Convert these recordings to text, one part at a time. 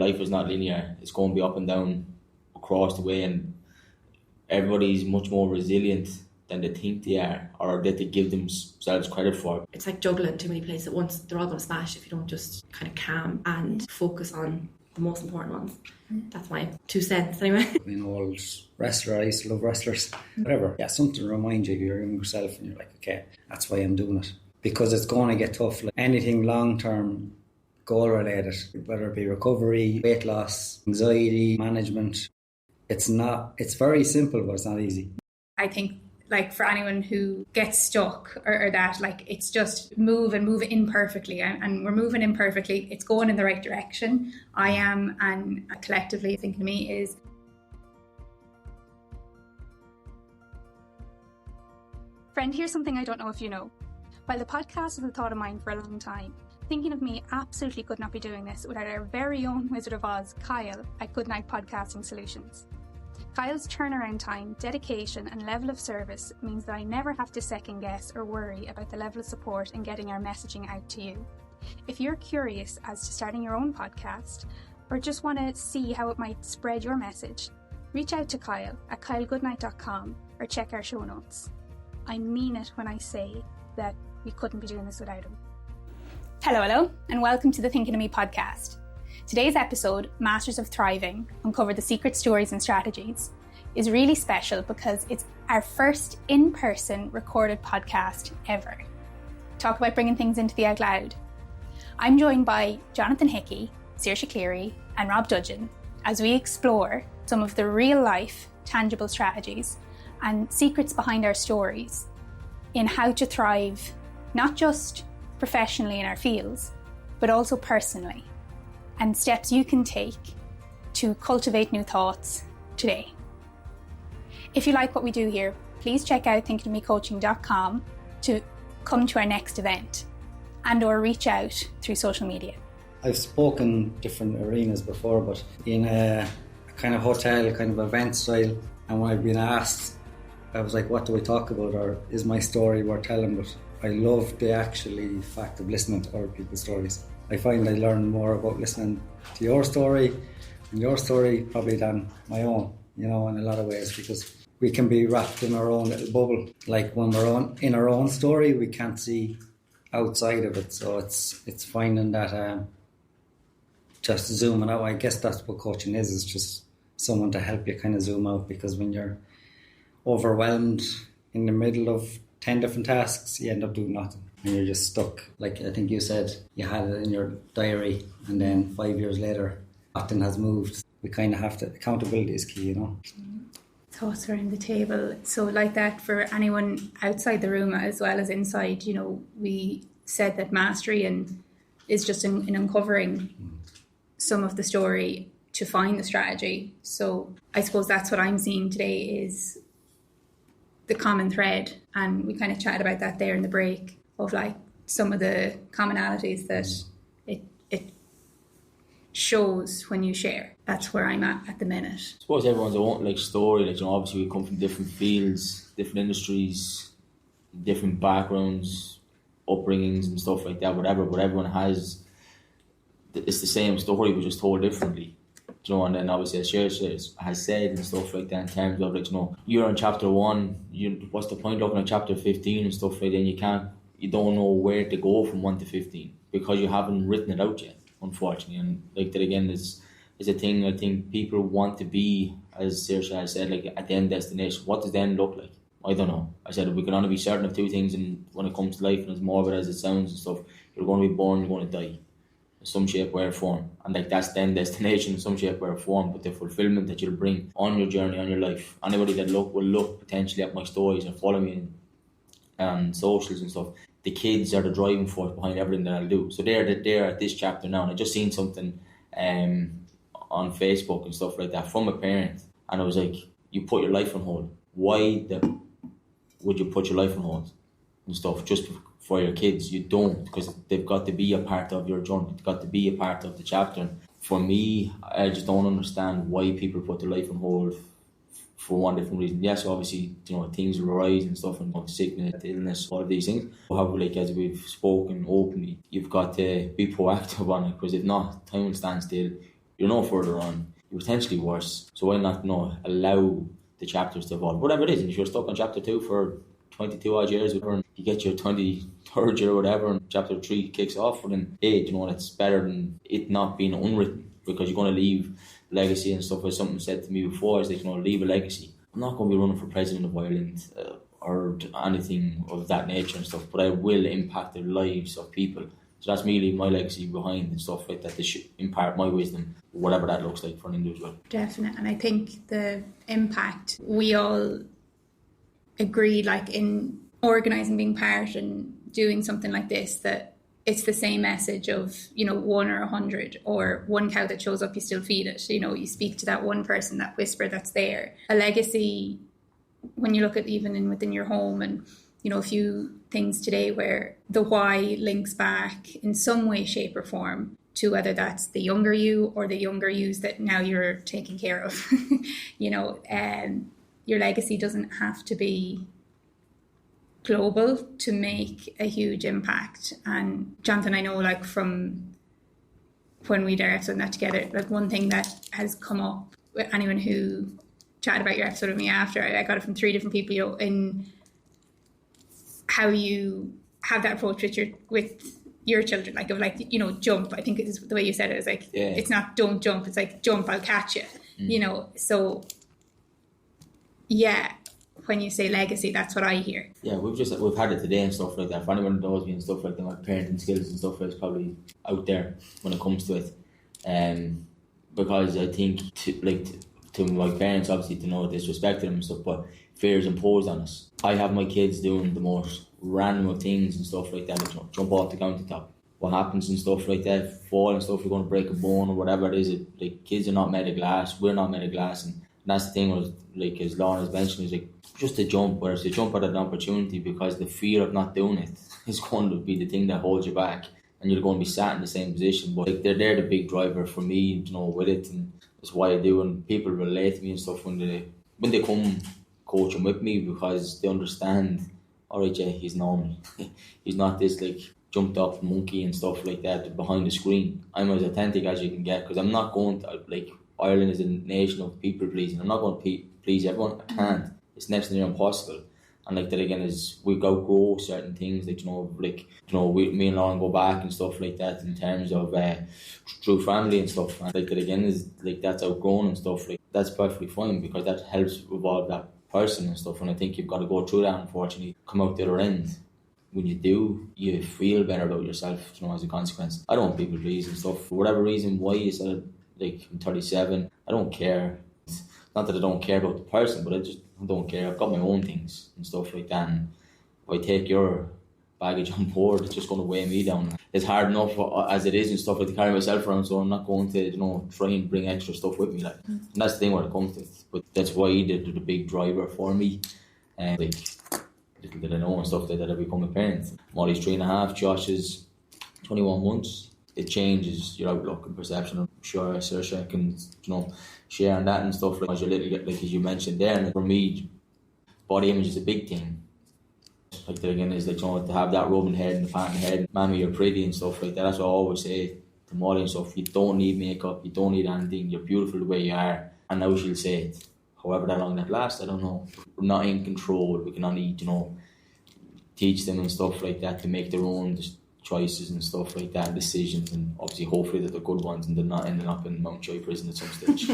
Life is not linear. It's going to be up and down across the way, and everybody's much more resilient than they think they are, or that they give themselves credit for. It's like juggling too many places at once. They're all going to smash if you don't just kind of calm and focus on the most important ones. That's my 2 cents anyway. Being an old wrestler, I used to love wrestlers. Whatever. Yeah, something to remind you of your younger self, and you're like, okay, that's why I'm doing it. Because it's going to get tough. Like anything long-term, goal-related, whether it be recovery, weight loss, anxiety, management, it's very simple, but it's not easy. I think, like, for anyone who gets stuck or that, like, it's just move imperfectly, and we're moving imperfectly. It's going in the right direction. I am, and collectively thinking to me is, friend, here's something I don't know if you know. While the podcast is a thought of mine for a long time, Thinking of Me absolutely could not be doing this without our very own Wizard of Oz, Kyle, at Goodnight Podcasting Solutions. Kyle's turnaround time, dedication and level of service means that I never have to second guess or worry about the level of support in getting our messaging out to you. If you're curious as to starting your own podcast, or just want to see how it might spread your message, reach out to Kyle at kylegoodnight.com or check our show notes. I mean it when I say that we couldn't be doing this without him. Hello, and welcome to the Thinking of Me podcast. Today's episode, Masters of Thriving, Uncover the Secret Stories and Strategies, is really special because it's our first in-person recorded podcast ever. Talk about bringing things into the out loud. I'm joined by Jonathon Hickey, Saoirse Cleary, and Rob Dudgeon as we explore some of the real-life, tangible strategies and secrets behind our stories in how to thrive, not just professionally in our fields, but also personally, and steps you can take to cultivate new thoughts today. If you like what we do here, please check out thinkingofmecoaching.com to come to our next event and or reach out through social media. I've spoken different arenas before, but in a kind of hotel, kind of event style, and when I've been asked, I was like, what do we talk about, or is my story worth telling? But I love the actually fact of listening to other people's stories. I find I learn more about listening to your story and your story probably than my own, in a lot of ways, because we can be wrapped in our own little bubble. Like when we're in our own story, we can't see outside of it. So it's finding that just zooming out. I guess that's what coaching is just someone to help you kind of zoom out, because when you're overwhelmed in the middle of 10 different tasks, you end up doing nothing and you're just stuck. Like I think you said, you had it in your diary and then 5 years later nothing has moved. We kind of have to, accountability is key, thoughts around the table. So like that, for anyone outside the room as well as inside, we said that mastery is just in uncovering some of the story to find the strategy. So I suppose that's what I'm seeing today is the common thread, and we kind of chatted about that there in the break, of like some of the commonalities that it shows when you share. That's where I'm at the minute. I suppose everyone's own story. Obviously we come from different fields, different industries, different backgrounds, upbringings and stuff like that, whatever. But everyone has, it's the same story but just told differently. And then obviously as Saoirse has said and stuff like that, in terms of you're in chapter 1, what's the point looking at chapter 15 and stuff like that? You don't know where to go from 1 to 15 because you haven't written it out yet, unfortunately. And that again is a thing. I think people want to be, as Saoirse has said, at the end destination. What does the end look like? I don't know. I said we can only be certain of two things, and when it comes to life, and as morbid as it sounds and stuff, you're going to be born, you're going to die in some shape, way or form, and that's the end destination in some shape, way or form. But the fulfillment that you'll bring on your journey, on your life, anybody that will look potentially at my stories and follow me on socials and stuff, the kids are the driving force behind everything that I'll do. So they're at this chapter now, and I just seen something on Facebook and stuff like that from a parent, and I was like, you put your life on hold. Why would you put your life on hold and stuff just for your kids? You don't, because they've got to be a part of your journey. They've got to be a part of the chapter. And for me, I just don't understand why people put their life on hold for one different reason. Yes, obviously, things will arise and stuff, and sickness, illness, all of these things. However, as we've spoken openly, you've got to be proactive on it, because if not, time will stand still. you're no further on, you're potentially worse. So why not, allow the chapters to evolve? Whatever it is, and if you're stuck on chapter 2 for 22 odd years, and you get your 23rd year or whatever, and chapter 3 kicks off, and then it's better than it not being unwritten, because you're going to leave legacy and stuff. As something said to me before, is leave a legacy. I'm not going to be running for president of Ireland or anything of that nature and stuff, but I will impact the lives of people. So that's me leaving my legacy behind and stuff like that. They should impart my wisdom, whatever that looks like for an individual. Definitely. And I think the impact, we all agree, in organising, being part and doing something like this, that it's the same message of, 1 or 100, or one cow that shows up, you still feed it. You speak to that one person, that whisper that's there. A legacy, when you look at even within your home, and a few things today where the why links back in some way, shape or form to whether that's the younger you or the younger yous that now you're taking care of. Your legacy doesn't have to be global to make a huge impact. And Jonathan, I know from when we did our episode and that together, one thing that has come up with anyone who chatted about your episode with me after, I got it from 3 different people, in how you have that approach with your children, jump. I think it's the way you said it, is It's not don't jump, it's jump, I'll catch you. So yeah, when you say legacy, that's what I hear. Yeah, we've had it today and stuff like that. For anyone who knows me and stuff like that, my parenting skills and stuff is probably out there when it comes to it. Because I think to my parents, obviously, to know disrespect them and stuff, but fear is imposed on us. I have my kids doing the most random of things and stuff like that, jump off the countertop. What happens and stuff like that, fall and stuff, you're going to break a bone or whatever it is. Kids are not made of glass, we're not made of glass, and that's the thing, as Lauren has mentioned, is just to jump, whereas to jump at an opportunity, because the fear of not doing it is going to be the thing that holds you back, and you're going to be sat in the same position. But they're the big driver for me, with it, and that's why I do. And people relate to me and stuff when they come coaching with me, because they understand, all right, yeah, he's normal. He's not this jumped up monkey and stuff like that behind the screen. I'm as authentic as you can get, because I'm not going to, Ireland is a nation of people pleasing. I'm not going to please everyone. I can't. It's next to near impossible. And that again is, we've outgrow certain things, me and Lauren go back and stuff like that, in terms of true family and stuff. And that again is that's outgrown and stuff. That's perfectly fine, because that helps evolve that person and stuff. And I think you've got to go through that, unfortunately, come out the other end. When you do, you feel better about yourself, as a consequence. I don't want people please and stuff. For whatever reason, why you said I'm 37, I don't care. It's not that I don't care about the person, but I don't care. I've got my own things and stuff like that. And if I take your baggage on board, it's just going to weigh me down. It's hard enough as it is and stuff, to carry myself around, so I'm not going to, try and bring extra stuff with me. And that's the thing when it comes to it. But that's why they're the big driver for me. And little did I know and stuff that I become a parent. Molly's 3.5, Josh is 21 months. It changes your outlook and perception. I'm sure Saoirse can, share on that and stuff. As your little, as you mentioned there. And for me, body image is a big thing. Again, is to have that rubbing head and the patting head, mammy, you're pretty and stuff like that. That's what I always say to Molly and stuff. You don't need makeup, you don't need anything. You're beautiful the way you are. And now she'll say it. However that long that lasts, I don't know. We're not in control. We can only, teach them and stuff like that to make their own choices and stuff like that, decisions, and obviously hopefully that they're good ones and they're not ending up in Mountjoy prison at some stage.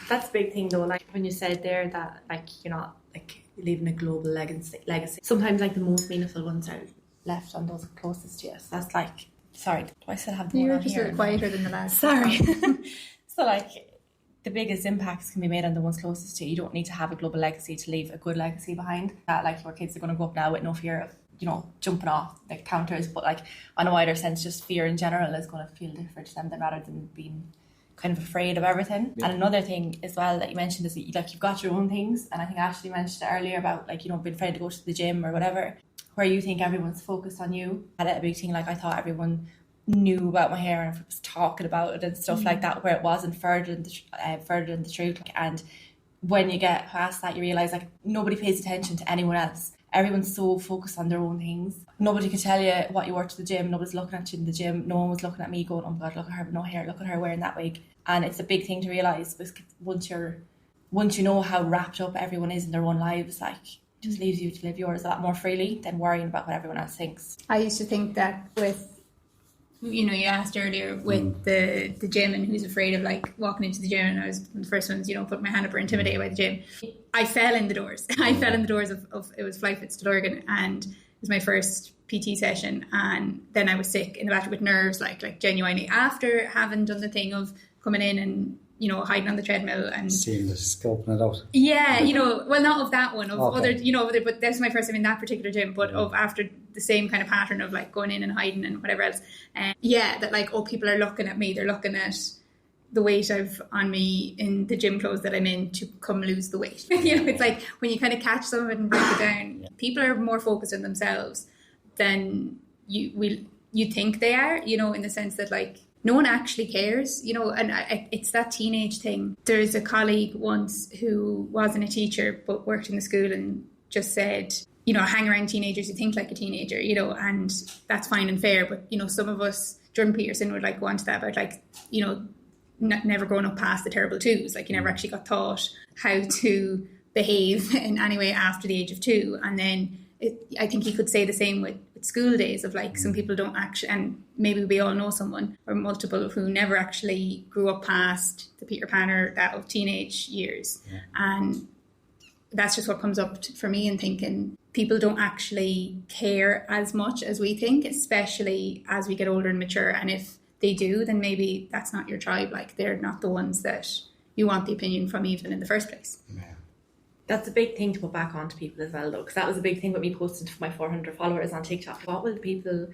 That's a big thing though, when you said there that you're not leaving a global legacy. Sometimes the most meaningful ones are left on those closest to you. So that's sorry, do I still have the You're one just on a here? quieter than the last. Sorry. So the biggest impacts can be made on the ones closest to you. You don't need to have a global legacy to leave a good legacy behind. Your kids are going to grow up now with no fear of jumping off counters, but on a wider sense, just fear in general is going to feel different to them rather than being kind of afraid of everything. Yeah. And another thing as well that you mentioned is that you've got your own things, and I think Ashley mentioned it earlier about being afraid to go to the gym or whatever, where you think everyone's focused on you. I had a big thing, I thought everyone knew about my hair and was talking about it and stuff like that, where it wasn't further than the truth. And when you get past that, you realise nobody pays attention to anyone else. Everyone's so focused on their own things. Nobody could tell you what you wore to the gym. Nobody's looking at you in the gym. No one was looking at me going, oh my God, look at her with no hair. Look at her wearing that wig. And it's a big thing to realise, because once you know how wrapped up everyone is in their own lives, like, it just leaves you to live yours a lot more freely than worrying about what everyone else thinks. I used to think that with, you know, you asked earlier with the gym and who's afraid of like walking into the gym, and I was one of the first ones, you know, put my hand up or intimidated by the gym. I fell in the doors. I fell in the doors of it was Flyfits to Lurgan, and it was my first PT session, and then I was sick in the bathroom with nerves, like genuinely, after having done the thing of coming in and, you know, hiding on the treadmill and seeing the scoping it out. Yeah, you know, well, not of that one, of other, you know, but that's my first time in that particular gym, but of after the same kind of pattern of like going in and hiding and whatever else. That like, oh, people are looking at me, they're looking at the weight I've on me in the gym clothes that I'm in to come lose the weight. You know, it's like when you kind of catch some of it and break it down, people are more focused on themselves than you think they are, you know, in the sense that like no one actually cares, you know, and it's that teenage thing. There's a colleague once who wasn't a teacher but worked in the school and just said, you know, hang around teenagers, you think like a teenager, you know, and that's fine and fair. But, you know, some of us, Jordan Peterson would like go on to that about like, you know, never growing up past the terrible twos. Like you never actually got taught how to behave in any way after the age of 2. And then I think you could say the same with school days of like some people don't actually, and maybe we all know someone or multiple who never actually grew up past the Peter Panner that of teenage years. And that's just what comes up for me in thinking people don't actually care as much as we think, especially as we get older and mature. And if they do, then maybe that's not your tribe. Like they're not the ones that you want the opinion from even in the first place. That's a big thing to put back onto people as well, though, because that was a big thing with me posting for my 400 followers on TikTok. What will people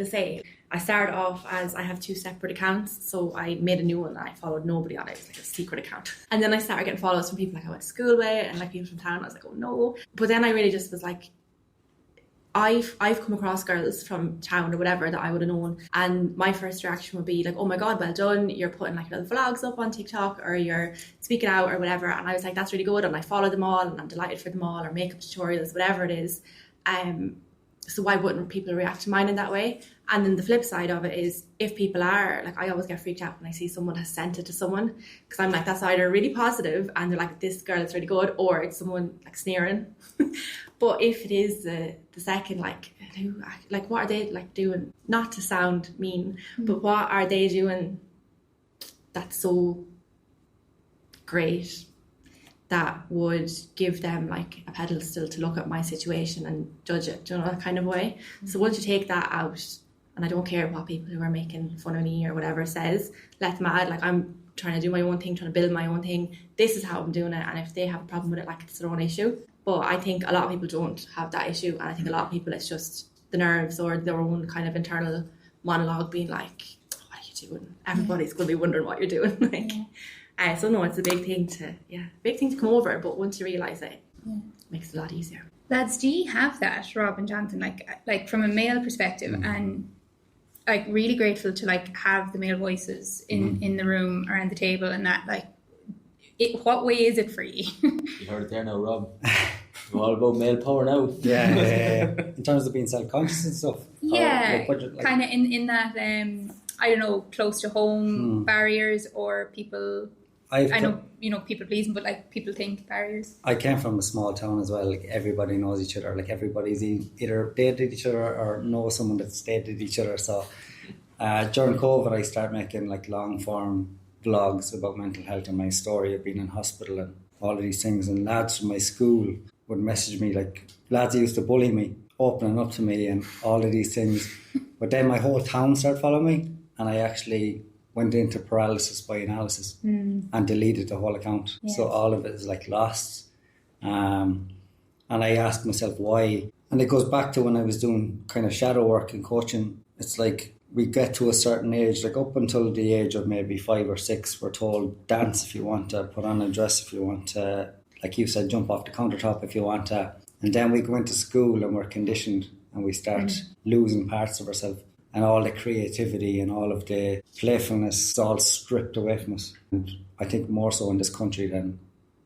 say? I started off as I have 2 separate accounts, so I made a new one and I followed nobody on it. It was like a secret account. And then I started getting followers from people like I went to school with and like people from town. I was like, oh no. But then I really just was like, I've come across girls from town or whatever that I would have known, and my first reaction would be like, oh my god, well done, you're putting like little vlogs up on TikTok or you're speaking out or whatever. And I was like, that's really good, and I follow them all and I'm delighted for them all, or makeup tutorials, whatever it is. So why wouldn't people react to mine in that way? And then the flip side of it is, if people are like, I always get freaked out when I see someone has sent it to someone, because I'm like, that's either really positive and they're like, this girl is really good, or it's someone like sneering. But if it is the second, like what are they like doing? Not to sound mean, but what are they doing that's so great that would give them like a pedestal to look at my situation and judge it, you know, that kind of way. So once you take that out, and I don't care what people who are making fun of me or whatever says, let them add, like I'm trying to do my own thing, trying to build my own thing. This is how I'm doing it, and if they have a problem with it, like it's their own issue. But I think a lot of people don't have that issue, and I think a lot of people it's just the nerves or their own kind of internal monologue being like, what are you doing? Everybody's going to be wondering what you're doing. Like, so no, it's a big thing to come over, but once you realise it, it makes it a lot easier. Lads, do you have that, Rob and Jonathan, like from a male perspective, and like really grateful to like have the male voices in the room around the table, and that like, what way is it for you? You heard it there now, Rob. It's all about male power now. Yeah. In terms of being self-conscious and stuff. Yeah, kind of in that, I don't know, close to home barriers, or people... I know, you know, people pleasing, but like people think barriers. I came from a small town as well. Like everybody knows each other. Like everybody's either dated each other or knows someone that's dated each other. So during COVID, I started making like long form vlogs about mental health and my story of being in hospital and all of these things. And lads from my school would message me, like lads who used to bully me, opening up to me and all of these things. But then my whole town started following me, and I actually went into paralysis by analysis and deleted the whole account. Yes. So all of it is like lost. And I asked myself why. And it goes back to when I was doing kind of shadow work and coaching. It's like we get to a certain age, like up until the age of maybe 5 or 6, we're told dance if you want to, put on a dress if you want to, like you said, jump off the countertop if you want to. And then we go into school and we're conditioned and we start losing parts of ourselves. And all the creativity and all of the playfulness is all stripped away from us. And I think more so in this country than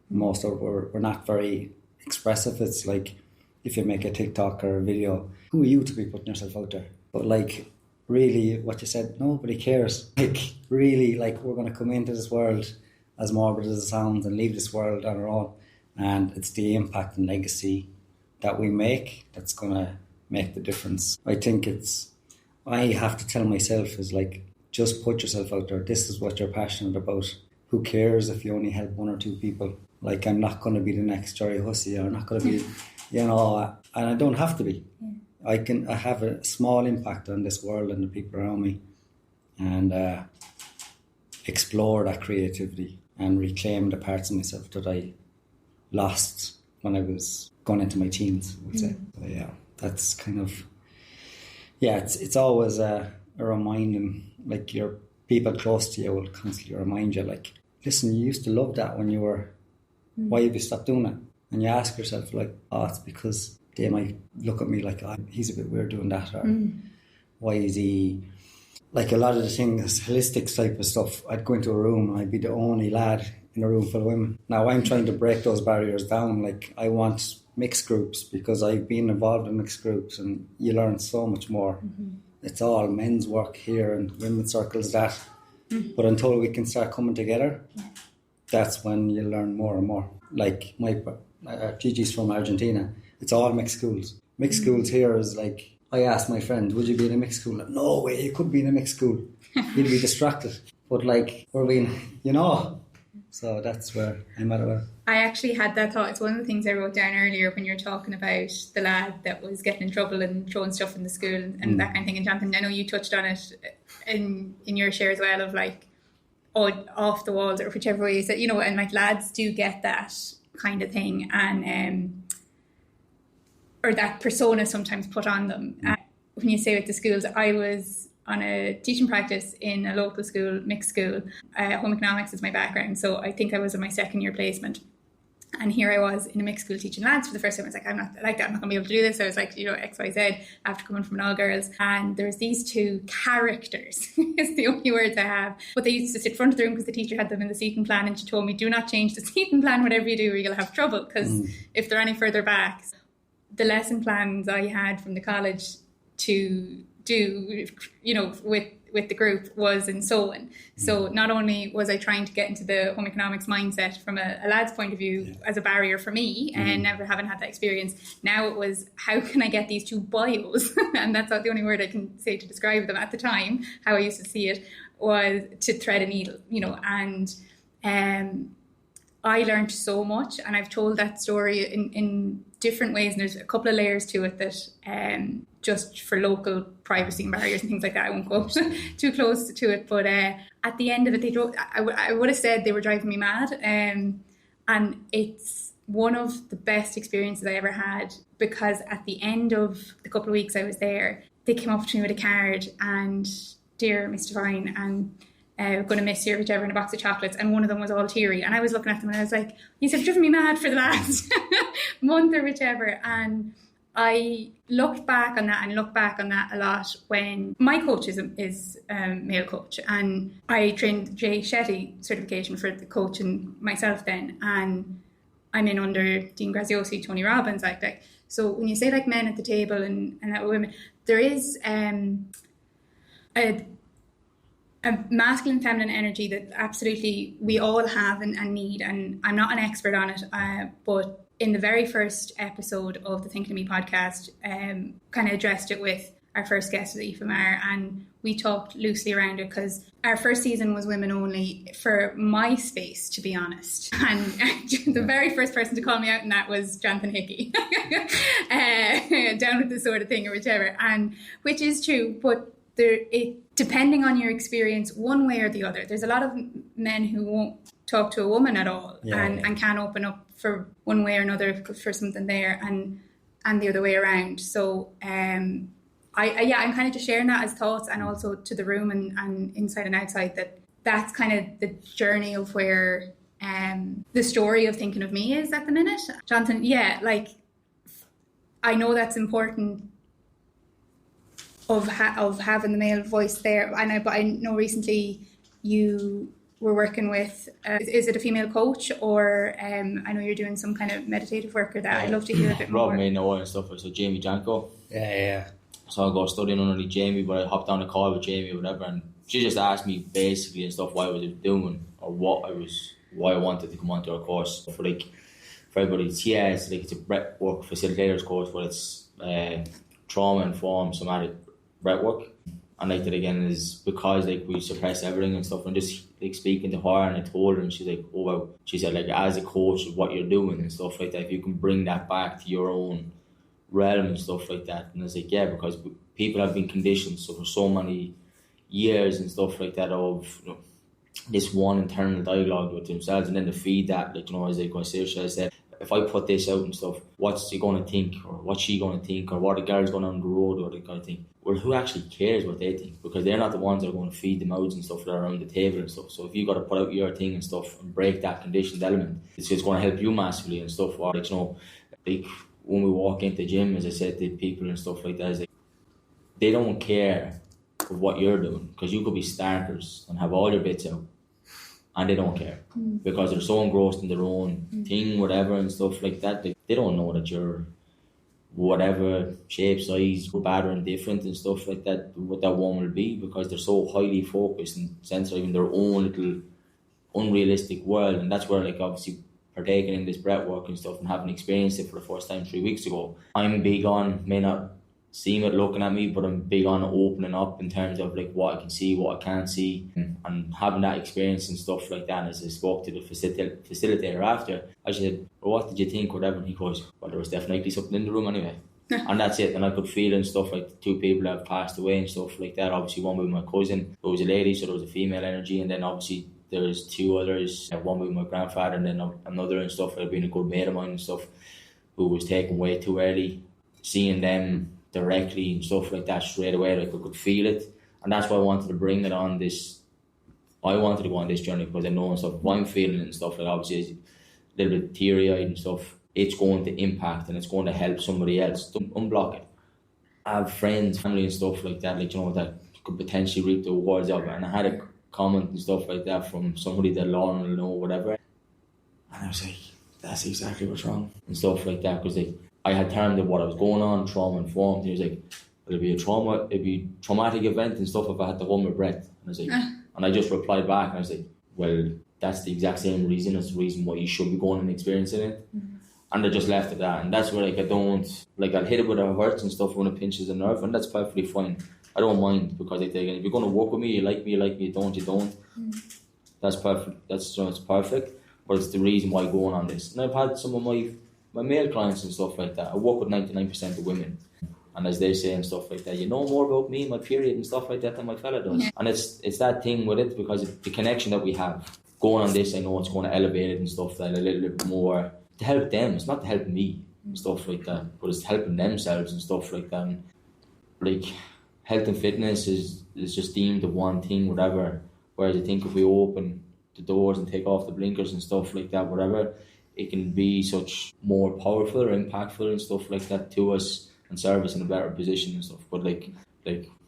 most of we're not very expressive. It's like if you make a TikTok or a video, who are you to be putting yourself out there? But like really what you said, nobody cares. Like, really, like, we're going to come into this world, as morbid as it sounds, and leave this world on our own. And it's the impact and legacy that we make that's going to make the difference. I think I have to tell myself is like, just put yourself out there. This is what you're passionate about. Who cares if you only help 1 or 2 people? Like, I'm not going to be the next Jerry Hussey, or not going to be, and I don't have to be. Yeah. I have a small impact on this world and the people around me, and explore that creativity and reclaim the parts of myself that I lost when I was going into my teens, I would say. So, yeah, that's kind of, it's always a reminding, like, your people close to you will constantly remind you, like, listen, you used to love that when you were, why have you stopped doing it? And you ask yourself, like, it's because they might look at me like, he's a bit weird doing that, or why is he, like, a lot of the things, holistic type of stuff, I'd go into a room and I'd be the only lad in a room full of women. Now I'm trying to break those barriers down. Like, I want mixed groups, because I've been involved in mixed groups and you learn so much more. It's all men's work here and women's circles that. But until we can start coming together, that's when you learn more and more. Like, my Gigi's from Argentina. It's all mixed schools. Mixed schools here is like, I asked my friend, would you be in a mixed school? Like, no way, you could be in a mixed school. You'd be distracted. But, like, we're being, so that's where I'm at. I actually had that thought. It's one of the things I wrote down earlier when you were talking about the lad that was getting in trouble and throwing stuff in the school and that kind of thing. And Jonathan, I know you touched on it in your share as well, of like, off the walls, or whichever way you said, and like, lads do get that kind of thing, and or that persona sometimes put on them. When you say with the schools, I was on a teaching practice in a local school, mixed school. Home economics is my background, so I think I was in my second year placement. And here I was in a mixed school teaching lads for the first time. I was like, I'm not like that, I'm not going to be able to do this. I was like, X, Y, Z, after coming from an all girls. And there was these 2 characters, is the only words I have. But they used to sit in front of the room because the teacher had them in the seating plan, and she told me, do not change the seating plan, whatever you do, or you'll have trouble, because if they're any further back. The lesson plans I had from the college to do, with the group was in sewing. So not only was I trying to get into the home economics mindset from a lad's point of view as a barrier for me, and never having had that experience, now it was, how can I get these 2 bios? And that's not the only word I can say to describe them at the time. How I used to see it was to thread a needle, and I learned so much, and I've told that story in different ways, and there's a couple of layers to it that just for local privacy and barriers and things like that, I won't go too close to it, but at the end of it, I would have said they were driving me mad, and it's one of the best experiences I ever had, because at the end of the couple of weeks I was there, they came up to me with a card and, dear Miss Devine, and going to miss you, whichever, in a box of chocolates, and one of them was all teary, and I was looking at them and I was like, you have driven me mad for the last month or whichever. And I looked back on that a lot when my coach is a male coach, and I trained Jay Shetty certification for the coaching myself then, and I'm in under Dean Graziosi, Tony Robbins, like. So when you say like men at the table and that women, there is a masculine, feminine energy that absolutely we all have and need. And I'm not an expert on it, but in the very first episode of the Thinking of Me podcast, kind of addressed it with our first guest, Aoife Maher, and we talked loosely around it because our first season was women only for my space, to be honest. And the very first person to call me out in that was Jonathon Hickey, down with this sort of thing or whichever, and which is true, but depending on your experience, one way or the other. There's a lot of men who won't talk to a woman at all, and can't open up for one way or another for something there, and the other way around. So I'm kind of just sharing that as thoughts, and also to the room and inside and outside, that's kind of the journey of where the story of Thinking of Me is at the minute. Jonathan, I know that's important of having the male voice there, but I know recently you were working with, is it a female coach, or I know you're doing some kind of meditative work or that. I'd love to hear a bit more. Rob may know and stuff, so Jamie Janko. Yeah. So I go studying under Jamie, but I hopped on a call with Jamie or whatever, and she just asked me basically and stuff why I was doing or why I wanted to come onto her course. For everybody, it's a breathwork facilitator's course, but it's trauma informed somatic breathwork. And like that again is because like we suppress everything and stuff, and just like speaking to her, and I told her, and she's like, oh wow, she said like as a coach of what you're doing and stuff like that, if you can bring that back to your own realm and stuff like that. And I was like, yeah, because people have been conditioned so for so many years and stuff like that of, you know, this one internal dialogue with themselves, and then to feed that, like, you know, as like what Saoirse said, if I put this out and stuff, what's he going to think, or what's she going to think, or what the girl's going on the road, or that kind of thing. Well, who actually cares what they think? Because they're not the ones that are going to feed the mouths and stuff that are around the table and stuff. So if you got to put out your thing and stuff and break that conditioned element, it's just going to help you massively and stuff. Or like, you know, like when we walk into the gym, as I said to people and stuff like that, is like, they don't care of what you're doing, because you could be starters and have all your bits out, and they don't care because they're so engrossed in their own thing, whatever and stuff like that. They don't know that you're whatever shape, size, bad or indifferent and stuff like that, what that one will be, because they're so highly focused and sensitive in their own little unrealistic world. And that's where, like, obviously partaking in this breath work and stuff and having experienced it for the first time 3 weeks ago, I'm big on, may not seem it looking at me, but I'm big on opening up in terms of like what I can see, what I can't see, and having that experience and stuff like that. And as I spoke to the facilitator after, I said, well, what did you think, whatever, and he goes, well, there was definitely something in the room anyway. And that's it. And I could feel and stuff, like the 2 people that have passed away and stuff like that. Obviously one with my cousin, there was a lady, so there was a female energy, and then obviously there's 2 others, one with my grandfather and then another and stuff that had been a good mate of mine and stuff, who was taken way too early. Seeing them directly and stuff like that straight away, like I could feel it. And that's why I wanted to bring it on this, I wanted to go on this journey, because I know and stuff, if I'm feeling it and stuff, like obviously it's a little bit teary-eyed and stuff, it's going to impact and it's going to help somebody else. Don't unblock it. I have friends, family and stuff like that, like, you know, that could potentially reap the rewards of it. And I had a comment and stuff like that from somebody that Lauren will know, whatever, and I was like, that's exactly what's wrong and stuff like that, because like, I had termed it what I was going on, trauma informed. He was like, it'd be a traumatic event and stuff if I had to hold my breath. And I was like, and I just replied back and I was like, well, that's the exact same reason. That's the reason why you should be going and experiencing it. And I just left it at that. And that's where, like, I don't, like, I'll hit it with a hurts and stuff when it pinches a nerve, and that's perfectly fine. I don't mind, because I think if you're going to work with me, you like me, you don't, you don't. That's perfect. It's perfect. But it's the reason why I'm going on this. And I've had some of my male clients and stuff like that. I work with 99% of women, and as they say and stuff like that, you know more about me and my period and stuff like that than my fella does. And it's that thing with it, because the connection that we have going on this, I know it's going to elevate it and stuff like that a little bit more to help them. It's not to help me and stuff like that, but it's helping themselves and stuff like that. And like, health and fitness is just deemed the one thing, whatever, whereas I think if we open the doors and take off the blinkers and stuff like that, whatever, it can be such more powerful or impactful and stuff like that to us, and serve us in a better position and stuff. But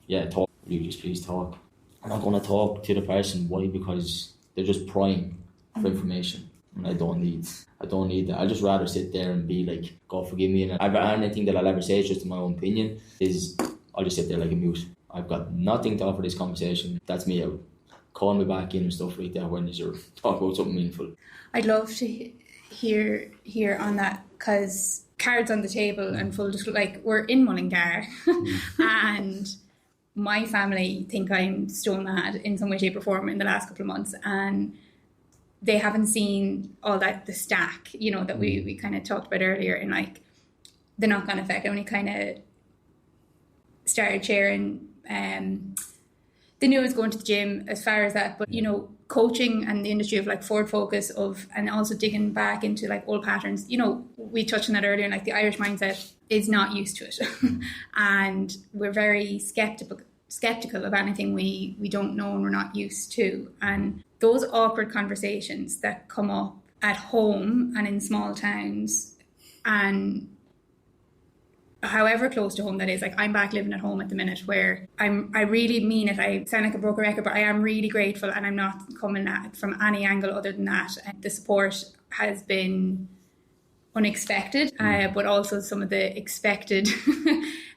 yeah, talk. You just please talk. I'm not going to talk to the person. Why? Because they're just prying for information, and I don't need that. I'd just rather sit there and be like, God forgive me. And anything that I'll ever say is just in my own opinion. I'll just sit there like a mute. I've got nothing to offer this conversation. That's me out. Call me back in and stuff like that when you're talking about something meaningful. I'd love to hear on that, because cards on the table and full disclosure, like, we're in Mullingar and my family think I'm stone mad in some way, shape or form in the last couple of months, and they haven't seen all that, the stack, you know, that we kind of talked about earlier, and like the knock-on effect. I only kind of started sharing the news, going to the gym, as far as that, but you know, coaching and the industry of like forward focus of, and also digging back into like old patterns, you know, we touched on that earlier, and like the Irish mindset is not used to it and we're very skeptical of anything we don't know and we're not used to. And those awkward conversations that come up at home and in small towns, and however close to home that is, like, I'm back living at home at the minute, where I really mean it. I sound like a broken record, but I am really grateful, and I'm not coming at it from any angle other than that. And the support has been unexpected, but also some of the expected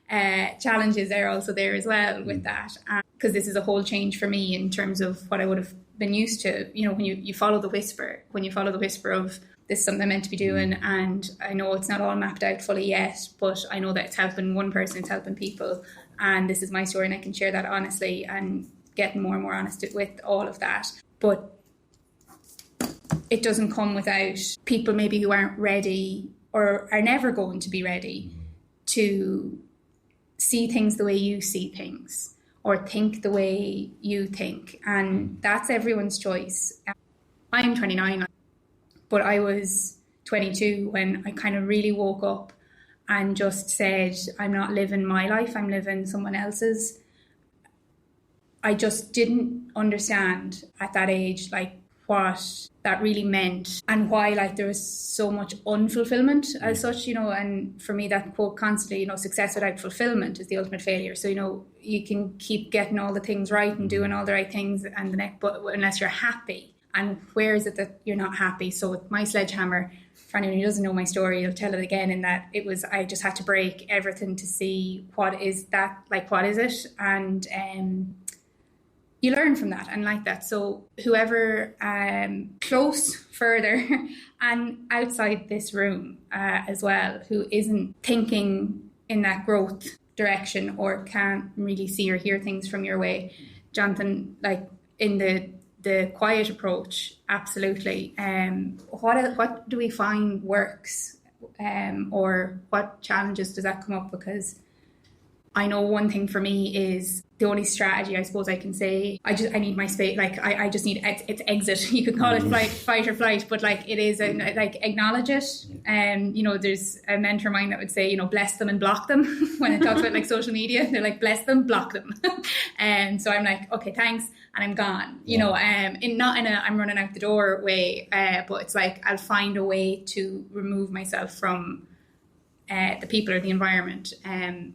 challenges are also there as well with that. Because this is a whole change for me in terms of what I would have been used to. You know, when you follow the whisper, of this is something I'm meant to be doing, and I know it's not all mapped out fully yet, but I know that it's helping one person, it's helping people, and this is my story, and I can share that honestly and getting more and more honest with all of that. But it doesn't come without people maybe who aren't ready or are never going to be ready to see things the way you see things or think the way you think. And that's everyone's choice. I'm 29, but I was 22 when I kind of really woke up and just said, I'm not living my life, I'm living someone else's. I just didn't understand at that age, like, what that really meant and why, like, there was so much unfulfillment as such, you know. And for me, that quote constantly, you know, success without fulfillment is the ultimate failure. So, you know, you can keep getting all the things right and doing all the right things and the next, but unless you're happy, and where is it that you're not happy? So with my sledgehammer, for anyone who doesn't know my story, I'll tell it again, in that it was, I just had to break everything to see what is that, like, what is it? And you learn from that and like that. So whoever close, further and outside this room as well, who isn't thinking in that growth direction or can't really see or hear things from your way, Jonathan, like, in the quiet approach, absolutely. What do we find works, or what challenges does that come up? Because I know one thing for me is the only strategy I suppose I can say, I need my space. Like, I just need, it's exit. You could call it fight or flight, but like, it is like, acknowledge it. You know, there's a mentor of mine that would say, you know, bless them and block them. When it talks about like social media, they're like, bless them, block them. And so I'm like, okay, thanks, and I'm gone. You know, not in a I'm running out the door way, but it's like, I'll find a way to remove myself from the people or the environment.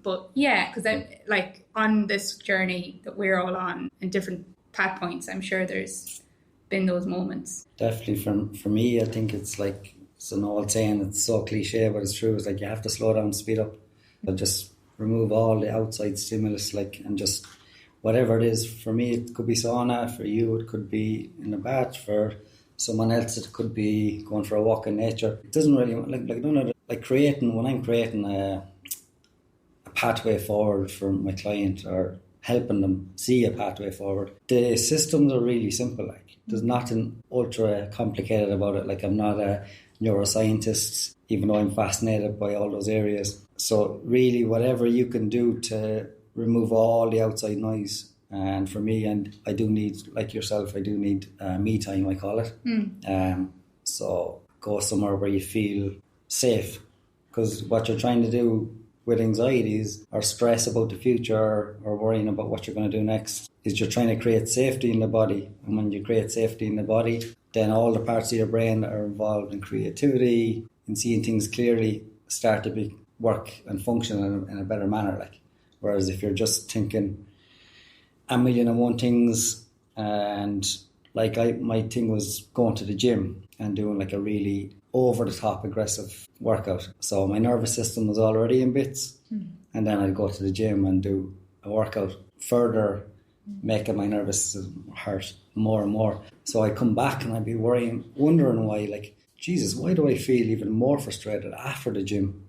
But yeah, because like, on this journey that we're all on in different path points, I'm sure there's been those moments. Definitely for me, I think it's like, it's an old saying, it's so cliche, but it's true. It's like, you have to slow down, speed up, and just remove all the outside stimulus, like, and just whatever it is. For me, it could be sauna. For you, it could be in a bath. For someone else, it could be going for a walk in nature. It doesn't really, like none of it. Like, when I'm creating a pathway forward for my client, or helping them see a pathway forward, the systems are really simple. Like, there's nothing ultra complicated about it. Like, I'm not a neuroscientist, even though I'm fascinated by all those areas. So really, whatever you can do to remove all the outside noise. And for me, and I do need, like yourself, I do need me time, I call it. So go somewhere where you feel safe, because what you're trying to do with anxieties or stress about the future or worrying about what you're going to do next is you're trying to create safety in the body. And when you create safety in the body, then all the parts of your brain that are involved in creativity and seeing things clearly start to work and function in a better manner. Like, whereas if you're just thinking a million and one things, and like, my thing was going to the gym and doing like a really over the top aggressive workout. So my nervous system was already in bits, and then I'd go to the gym and do a workout further, making my nervous system hurt more and more. So I'd come back and I'd be wondering why, like, Jesus, why do I feel even more frustrated after the gym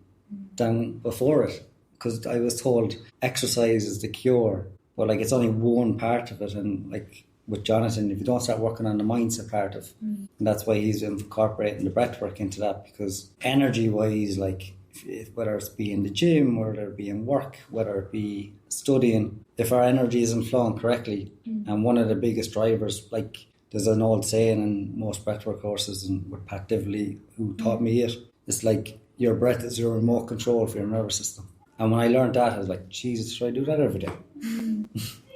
than before it? Because I was told exercise is the cure, but like, it's only one part of it. And like with Jonathan, if you don't start working on the mindset part of, and that's why he's incorporating the breathwork into that, because energy wise, like, whether it's be in the gym, whether it be in work, whether it be studying, if our energy isn't flowing correctly, and one of the biggest drivers, like, there's an old saying in most breathwork courses, and with Pat Divley, who taught me it, it's like, your breath is your remote control for your nervous system. And when I learned that, I was like, Jesus, should I do that every day?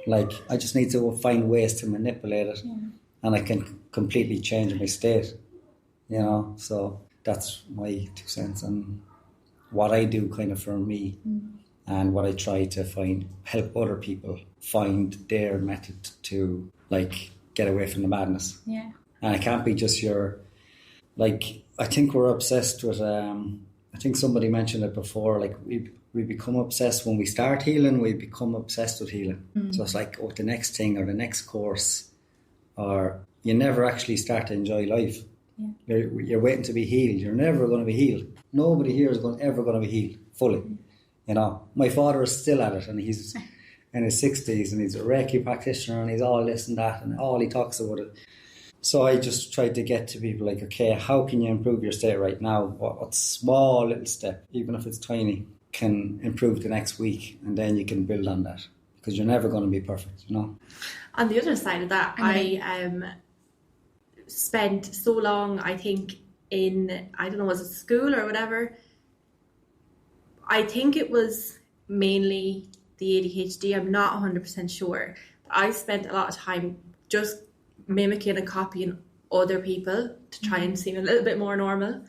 Like, I just need to find ways to manipulate it, and I can completely change my state, you know. So that's my 2 cents on what I do kind of for me, and what I try to help other people find their method to, like, get away from the madness. Yeah. And it can't be just like, I think we're obsessed with, I think somebody mentioned it before, like, we become obsessed when we start healing. We become obsessed with healing. So it's like, the next thing or the next course, or you never actually start to enjoy life. You're waiting to be healed. You're never going to be healed. Nobody here is ever going to be healed fully. You know, my father is still at it, and he's in his 60s, and he's a Reiki practitioner, and he's all this and that, and all he talks about it. So I just tried to get to people like, okay, how can you improve your state right now? What small little step, even if it's tiny, can improve the next week, and then you can build on that, because you're never going to be perfect, you know. On the other side of that, I spent so long, I think, in, I don't know, was it school or whatever? I think it was mainly the ADHD. I'm not 100% sure. But I spent a lot of time just mimicking and copying other people to try and seem a little bit more normal.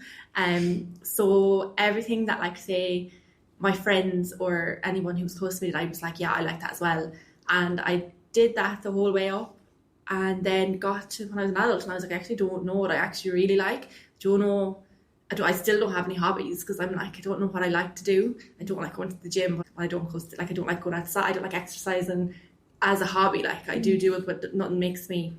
So everything that, like, say, my friends or anyone who was close to me, I was like, yeah, I like that as well. And I did that the whole way up, and then got to when I was an adult, and I was like, I actually don't know what I actually really like. I still don't have any hobbies, because I'm like, I don't know what I like to do. I don't like going to the gym, but I don't go to, like, I don't like going outside. I don't like exercising as a hobby. Like, I do it, but nothing makes me,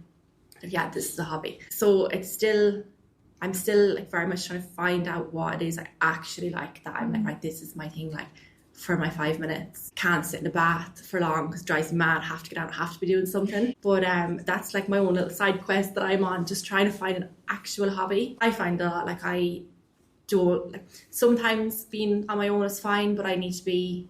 yeah, this is a hobby. So I'm still like very much trying to find out what it is I actually like, that I'm like, right, this is my thing, like, for my 5 minutes. Can't sit in the bath for long because it drives me mad. Have to get out, have to be doing something. But that's like my own little side quest that I'm on, just trying to find an actual hobby. I find a lot, like, I don't, like, sometimes being on my own is fine, but I need to be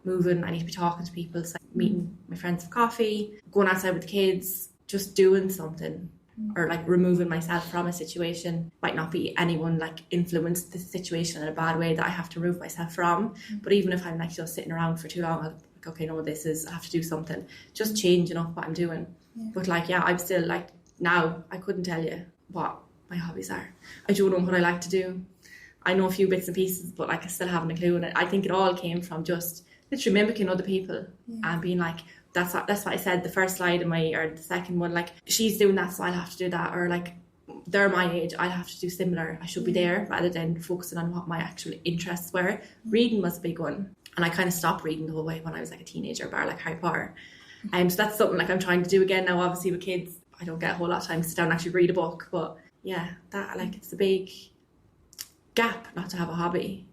moving, I need to be talking to people, so meeting my friends for coffee, going outside with the kids, just doing something, or like removing myself from a situation. Might not be anyone like influenced the situation in a bad way that I have to remove myself from, but even if I'm like just sitting around for too long, I'll be like, okay, no, I have to do something, just changing up what I'm doing. But like, yeah, I'm still like, now I couldn't tell you what my hobbies are. I don't know what I like to do. I know a few bits and pieces, but like, I still haven't a clue. And I think it all came from just literally mimicking other people and being like, that's what I said the first slide or the second one, like, she's doing that, so I'll have to do that, or like, they're my age, I'll have to do similar, I should be there, rather than focusing on what my actual interests were. Reading was a big one, and I kind of stopped reading the whole way when I was like a teenager, bar like Harry Potter. So that's something like I'm trying to do again now. Obviously with kids, I don't get a whole lot of time to sit down and actually read a book, but yeah, that, like, it's a big gap not to have a hobby.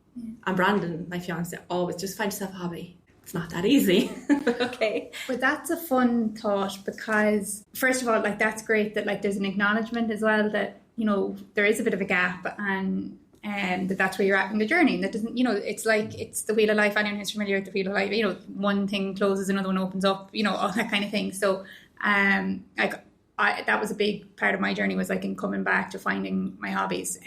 And Brandon, my fiance, always just find yourself a hobby. It's not that easy. Okay. But that's a fun thought, because first of all, like, that's great that, like, there's an acknowledgement as well that, you know, there is a bit of a gap, and that's where you're at in the journey. And that doesn't, you know, it's like, it's the wheel of life. Anyone who's familiar with the wheel of life, you know, one thing closes, another one opens up, you know, all that kind of thing. So like, that was a big part of my journey, was like in coming back to finding my hobbies.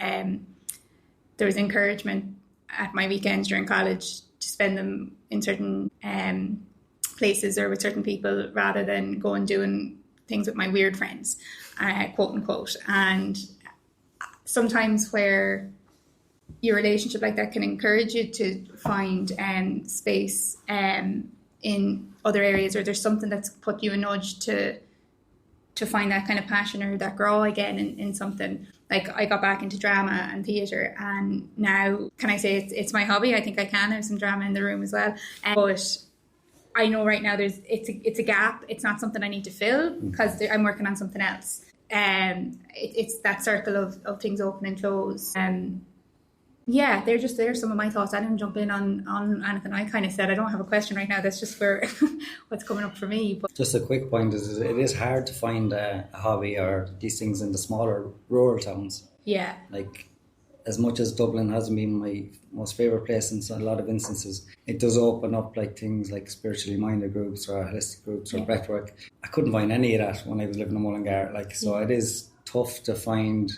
There was encouragement at my weekends during college to spend them in certain places or with certain people, rather than go and doing things with my weird friends, quote unquote. And sometimes where your relationship like that can encourage you to find space in other areas, or there's something that's put you a nudge to find that kind of passion or that grow again in something. Like, I got back into drama and theatre, and now, can I say it's my hobby? I think I can. There's some drama in the room as well. But I know right now it's a gap. It's not something I need to fill, because I'm working on something else. It's that circle of things open and close. Yeah, they're some of my thoughts. I didn't jump in on anything I kind of said. I don't have a question right now. That's just for what's coming up for me. But just a quick point is, it is hard to find a hobby or these things in the smaller rural towns. Yeah. Like, as much as Dublin hasn't been my most favourite place in a lot of instances, it does open up like things like spiritually minded groups or holistic groups or breathwork. I couldn't find any of that when I was living in Mullingar. Like, so it is tough to find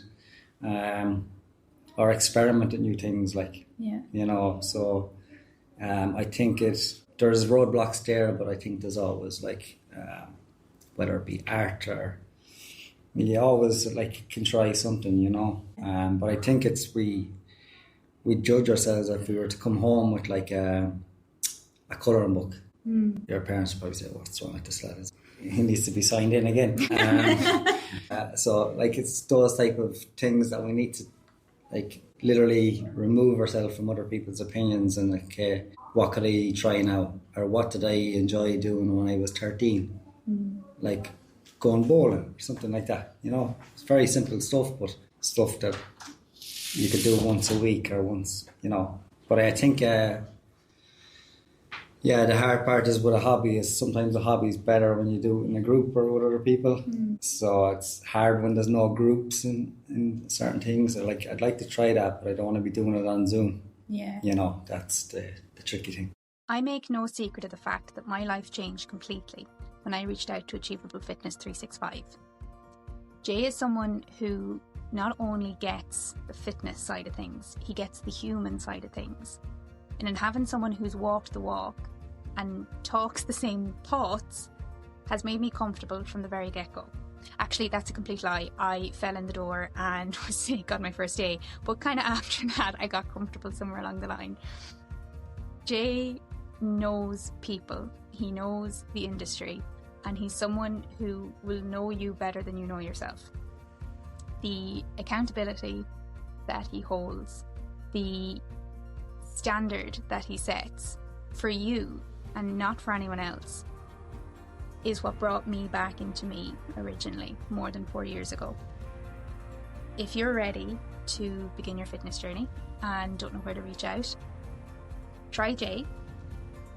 or experiment at new things, like, you know. So I think there's roadblocks there, but I think there's always like, whether it be art or, you always like can try something, you know. But I think it's we judge ourselves if we were to come home with like a colouring book. Your parents would probably say, what's wrong with this lad? He needs to be signed in again. So like, it's those type of things that we need to like literally remove ourselves from other people's opinions, and like what could I try now? Or what did I enjoy doing when I was 13? Like going bowling or something like that, you know. It's very simple stuff, but stuff that you could do once a week or once, you know. But I think, the hard part is with a hobby is sometimes a hobby is better when you do it in a group or with other people. So it's hard when there's no groups in certain things. I'd like to try that, but I don't want to be doing it on Zoom. Yeah. You know, that's the tricky thing. I make no secret of the fact that my life changed completely when I reached out to Achievable Fitness 365. Jay is someone who not only gets the fitness side of things, he gets the human side of things. And in having someone who's walked the walk and talks the same thoughts has made me comfortable from the very get-go. Actually, that's a complete lie. I fell in the door and was sick on my first day, but kind of after that I got comfortable somewhere along the line. Jay knows people, he knows the industry, and he's someone who will know you better than you know yourself. The accountability that he holds, the standard that he sets for you and not for anyone else is what brought me back into me originally, more than 4 years ago. If you're ready to begin your fitness journey and don't know where to reach out, try Jay.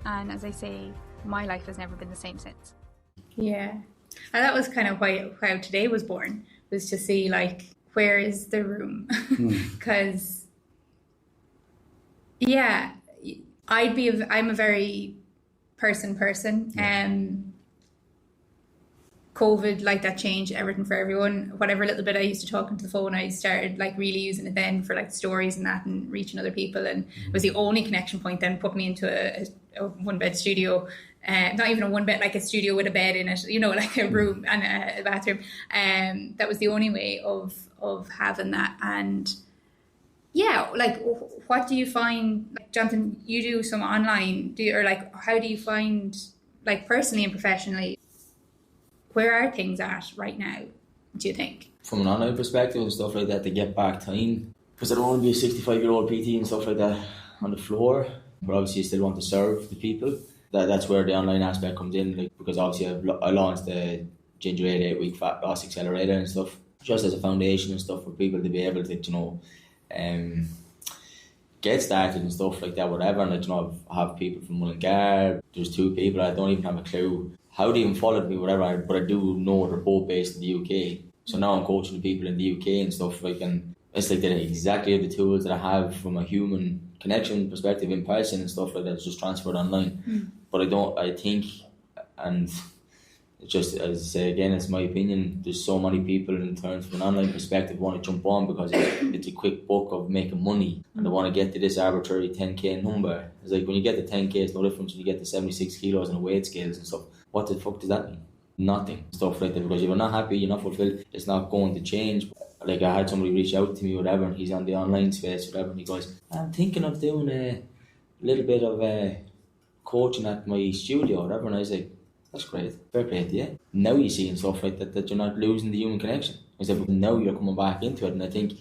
And as I say, my life has never been the same since. Yeah. And that was kind of how today was born, was to see, like, where is the room? Because, I'm a very person. COVID, like, that changed everything for everyone. Whatever little bit I used to talk into the phone, I started, like, really using it then for, like, stories and that and reaching other people. And it was the only connection point then, put me into a one-bed studio. Not even a one bed, like a studio with a bed in it, you know, like a room and a bathroom. That was the only way of having that. And yeah, like, what do you find, like, Jonathan, you do some online, how do you find, like, personally and professionally, where are things at right now, do you think? From an online perspective and stuff like that, to get back time, because I don't want to be a 65-year-old PT and stuff like that on the floor, but obviously you still want to serve the people. That's where the online aspect comes in, like, because obviously I launched the Ginger 8-week Fat Loss Accelerator and stuff, just as a foundation and stuff for people to be able to, you know, get started and stuff like that, whatever. And, you know, have people from Mullingar. There's 2 people I don't even have a clue how they even followed me, whatever, but I do know they're both based in the UK. So now I'm coaching the people in the UK and stuff, like, and it's like they're exactly the tools that I have from a human connection perspective in person and stuff like that. It's just transferred online. But I think, and it's just, as I say again, it's my opinion, there's so many people in terms of an online perspective want to jump on because it's a quick buck of making money and they want to get to this arbitrary 10k number. It's like when you get to 10k, it's no different when you get to 76 kilos and weight scales and stuff. What the fuck does that mean? Nothing. Stuff like that, because if you're not happy, you're not fulfilled, it's not going to change. Like, I had somebody reach out to me, whatever, and he's on the online space, whatever, and he goes, I'm thinking of doing a little bit of coaching at my studio, whatever, and I was like, that's great, fair play to you. Now you see and stuff like that, that you're not losing the human connection. I said, now you're coming back into it, and I think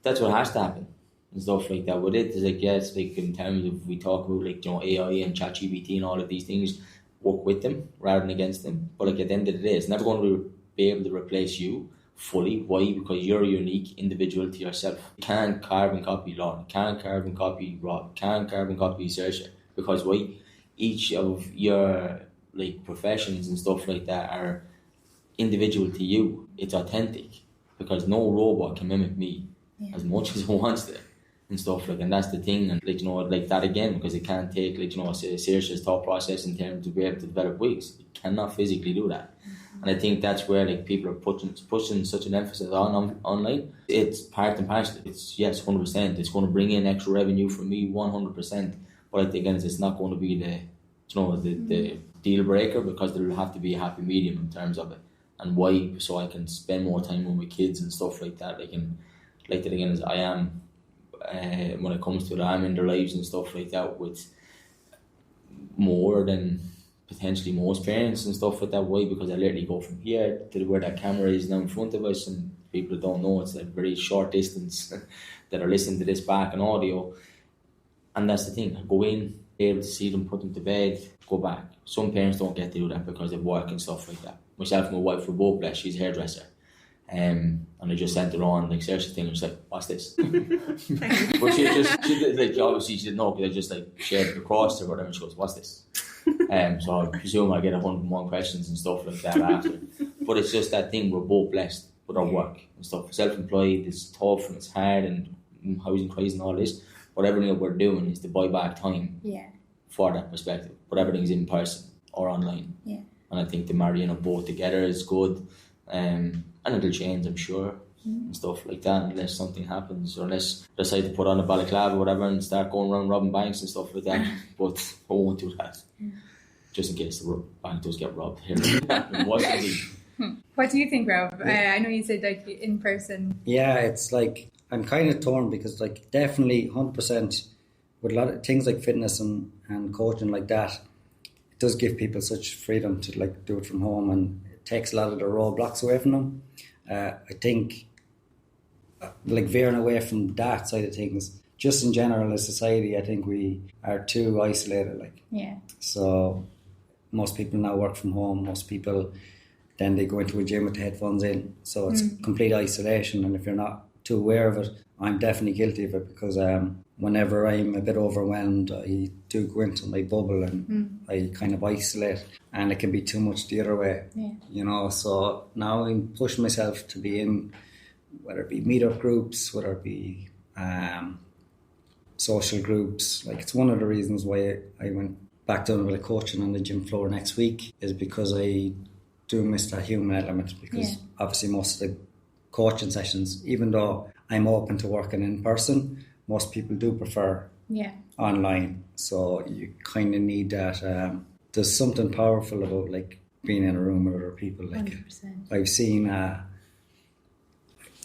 that's what has to happen and stuff like that. With it, it's like, yes, like, in terms of, we talk about, like, you know, AI and ChatGPT and all of these things, work with them rather than against them. But, like, at the end of the day, it's never going to be able to replace you fully. Why? Because you're a unique individual to yourself. You can't carbon copy Lauren, can't carbon copy Rob, can't carbon copy Saoirse, because why? Each of your, like, professions and stuff like that are individual to you. It's authentic, because no robot can mimic me as much as it wants to and stuff like, and that's the thing. And, like, you know, like that again, because it can't take, like, you know, Saoirse's thought process in terms to be able to develop wigs. It cannot physically do that. And I think that's where, like, people are pushing such an emphasis on online. It's part and parcel. It's, yes, 100%. It's going to bring in extra revenue for me, 100%. But I think, again, it's not going to be the deal breaker, because there will have to be a happy medium in terms of it. And why? So I can spend more time with my kids and stuff like that. Like that again, as I am, when it comes to it, I'm in their lives and stuff like that with more than potentially most parents and stuff like that. Why? Because I literally go from here to where that camera is now in front of us, and people don't know it's a very short distance that are listening to this back in audio. And that's the thing. I go in, able to see them, put them to bed, go back. Some parents don't get to do that because they work and stuff like that. Myself and my wife were both blessed. She's a hairdresser. And I just sent her on, like, Saoirse thing, and she's like, what's this? But she did, like, obviously she didn't know, because I just, like, shared it across to her, and she goes, what's this? So I presume I get 101 questions and stuff like that after. But it's just that thing, we're both blessed with our work and stuff. Self-employed, it's tough and it's hard, and housing crisis and all this. But everything that we're doing is to buy back time for that perspective. But everything's in person or online. Yeah. And I think the marrying of both together is good. And it'll change, I'm sure, and stuff like that, unless something happens, or unless I decide to put on a balaclava or whatever and start going around robbing banks and stuff like that. But I won't do that, just in case the bank does get robbed here. What do you think, Rob? I know you said, like, in person. Yeah, it's like, I'm kind of torn, because, like, definitely 100% with a lot of things like fitness and coaching like that, it does give people such freedom to, like, do it from home, and it takes a lot of the roadblocks away from them. I think, like, veering away from that side of things, just in general as society, I think we are too isolated, like. Yeah. So most people now work from home. Most people, then they go into a gym with the headphones in. So it's complete isolation, and if you're not too aware of it, I'm definitely guilty of it, because whenever I'm a bit overwhelmed, I do go into my bubble and I kind of isolate, and it can be too much the other way, you know. So now I'm pushing myself to be in, whether it be meetup groups, whether it be social groups. Like, it's one of the reasons why I went back down with coaching on the gym floor next week, is because I do miss that human element, because obviously most of the coaching sessions, even though I'm open to working in person, most people do prefer online. So you kind of need that. There's something powerful about, like, being in a room with other people. Like, 100%. I've seen. I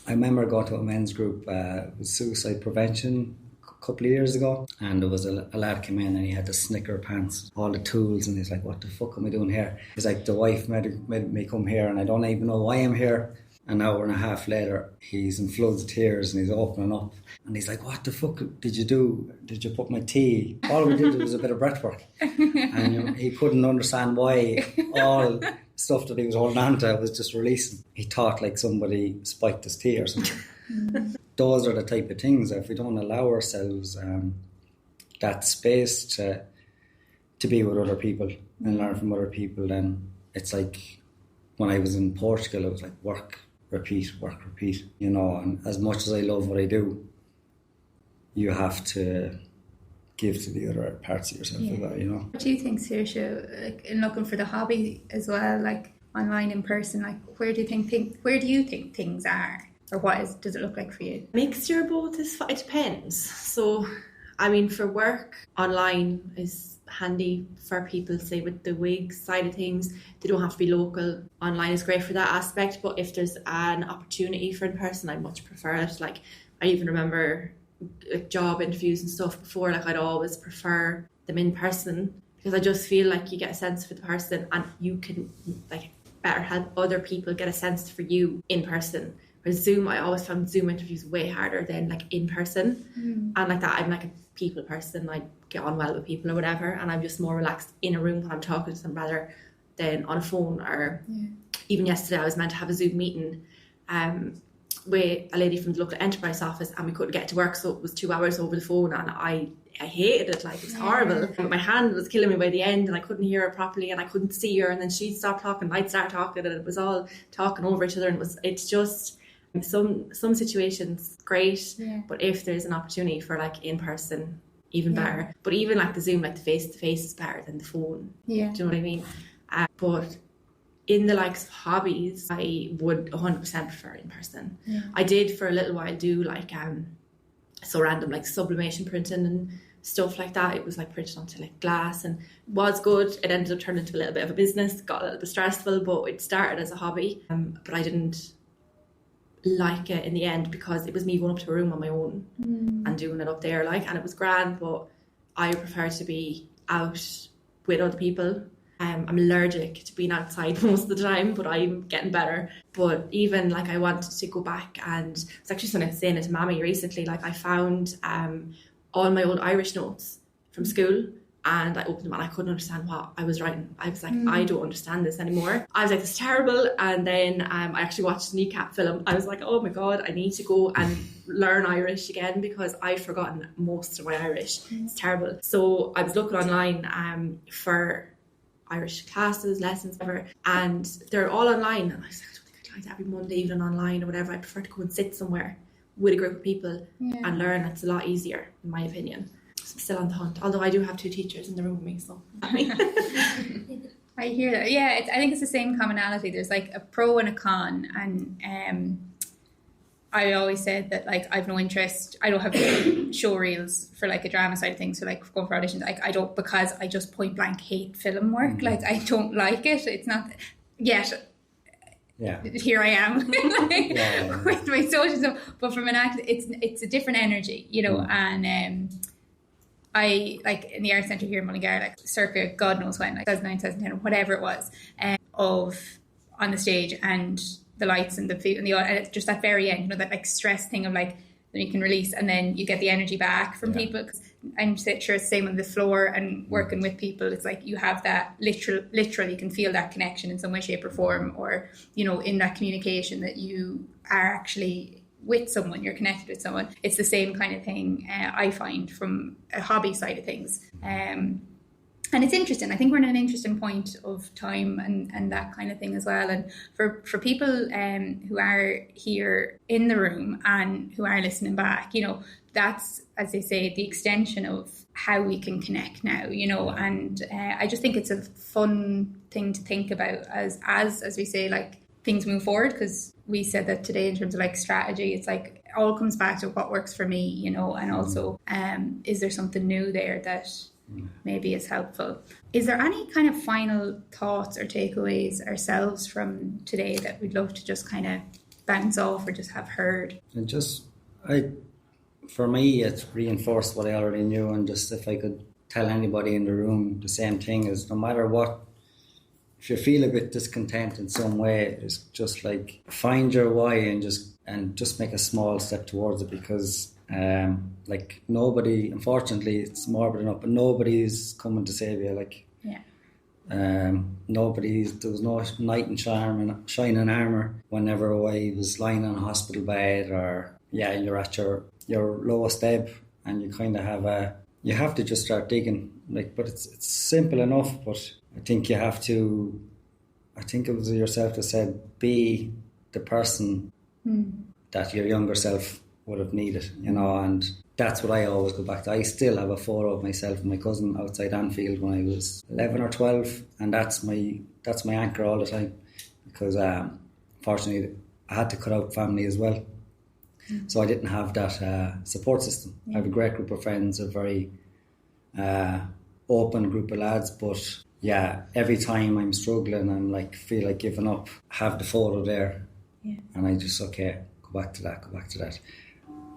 remember going to a men's group with suicide prevention a couple of years ago, and there was a lad came in and he had the Snicker pants, all the tools, and he's like, "What the fuck am I doing here?" He's like, "The wife made me come here, and I don't even know why I'm here." An hour and a half later, he's in floods of tears and he's opening up. And he's like, "What the fuck did you do? Did you put my tea?" All we did was a bit of breathwork. And you know, he couldn't understand why all stuff that he was holding on to was just releasing. He thought, like, somebody spiked his tea or something. Those are the type of things that if we don't allow ourselves that space to be with other people and learn from other people, then it's like when I was in Portugal, it was like work, repeat, you know. And as much as I love what I do, you have to give to the other parts of yourself as well, you know. What do you think, Saoirse, like, in looking for the hobby as well, like online, in person, like, where do you think things are, or does it look like for you? Mixture of both it depends. So, I mean, for work, online is handy for people, say, with the wig side of things. They don't have to be local. Online is great for that aspect, but if there's an opportunity for in person, I much prefer it. Like, I even remember, like, job interviews and stuff before, like, I'd always prefer them in person, because I just feel like you get a sense for the person, and you can, like, better help other people get a sense for you in person. Whereas Zoom, I always found Zoom interviews way harder than, like, in person. And like that, I'm like a people person. I get on well with people or whatever, and I'm just more relaxed in a room when I'm talking to them rather than on a phone. Or even yesterday, I was meant to have a Zoom meeting with a lady from the local enterprise office, and we couldn't get to work, so it was 2 hours over the phone, and I hated it. Like, it was horrible. My hand was killing me by the end, and I couldn't hear her properly, and I couldn't see her, and then she'd stop talking, I'd start talking, and it was all talking over each other, and it's just some situations great, but if there's an opportunity for, like, in person, even better. But even, like, the Zoom, like, the face to face is better than the phone. Do you know what I mean? But in the likes of hobbies, I would 100% prefer in person. I did for a little while do, like, so random, like, sublimation printing and stuff like that. It was, like, printed onto, like, glass, and was good. It ended up turning into a little bit of a business, got a little bit stressful, but it started as a hobby. But I didn't like it in the end, because it was me going up to a room on my own and doing it up there, like, and it was grand, but I prefer to be out with other people. I'm allergic to being outside most of the time, but I'm getting better. But even, like, I wanted to go back, and I was actually saying it to Mammy recently, like, I found all my old Irish notes from school, and I opened them and I couldn't understand what I was writing. I was like, I don't understand this anymore. I was like, it's terrible. And then I actually watched the kneecap film. I was like, oh my God, I need to go and learn Irish again because I've forgotten most of my Irish. It's terrible. So I was looking online for Irish classes, lessons, whatever, and they're all online. And I was like, I don't think I'd like to every Monday evening online or whatever. I prefer to go and sit somewhere with a group of people and learn. It's a lot easier, in my opinion. I'm still on the hunt, although I do have 2 teachers in the room with me, so I hear that. Yeah, I think it's the same commonality. There's like a pro and a con, and I always said that like I've no interest. I don't have show reels for like a drama side of things. So like going for auditions, I don't, because I just point blank hate film work. Like I don't like it. It's not yet. Yeah. Here I am with my social stuff. But from an act, it's a different energy, you know. And I, like in the Arts Centre here in Mullingar, like circa God knows when, like 2009, 2010, whatever it was, of on the stage and the lights and the food and and it's just that very end, you know, that like stress thing of like, then you can release and then you get the energy back from people. Cause I'm sure it's the same on the floor and working with people. It's like you have that literally you can feel that connection in some way, shape or form, or, you know, in that communication that you are actually with someone, you're connected with someone. It's the same kind of thing I find from a hobby side of things. And it's interesting. I think we're in an interesting point of time and that kind of thing as well. And for people who are here in the room and who are listening back, you know, that's, as they say, the extension of how we can connect now, you know. And I just think it's a fun thing to think about as we say, like, things move forward, because we said that today in terms of like strategy, it's like it all comes back to what works for me, you know, and also is there something new there that maybe is helpful. Is there any kind of final thoughts or takeaways ourselves from today that we'd love to just kind of bounce off or just have heard? And for me, it's reinforced what I already knew, and just if I could tell anybody in the room the same thing, is no matter what, if you feel a bit discontent in some way, it's just like find your why and just make a small step towards it, because like nobody, unfortunately, it's morbid enough, but nobody's coming to save you. Like there was no knight in shining armour whenever I was lying on a hospital bed, or you're at your lowest ebb, and you kind of you have to just start digging. Like, but it's simple enough, but I think you have to, I think it was yourself that said, be the person that your younger self would have needed, you know, and that's what I always go back to. I still have a photo of myself and my cousin outside Anfield when I was 11 or 12, and that's my anchor all the time, because fortunately I had to cut out family as well. So I didn't have that support system. I have a great group of friends, a very open group of lads, but every time I'm struggling and like feel like giving up, have the photo there, and I just go back to that.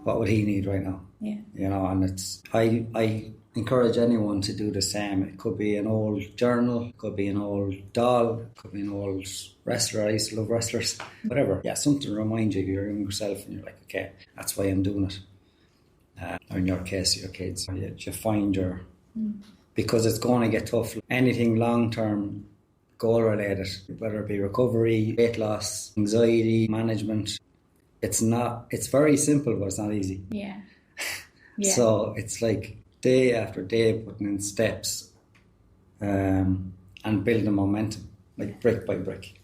What would he need right now? You know, and it's I encourage anyone to do the same. It could be an old journal, it could be an old doll, it could be an old wrestler. I used to love wrestlers. Whatever. Something to remind you of your younger self, and you're like, okay, that's why I'm doing it. Or in your case, your kids. You find your... Because it's going to get tough. Anything long-term, goal-related, whether it be recovery, weight loss, anxiety, management, it's very simple, but it's not easy. So it's like day after day putting in steps and building momentum, like brick by brick.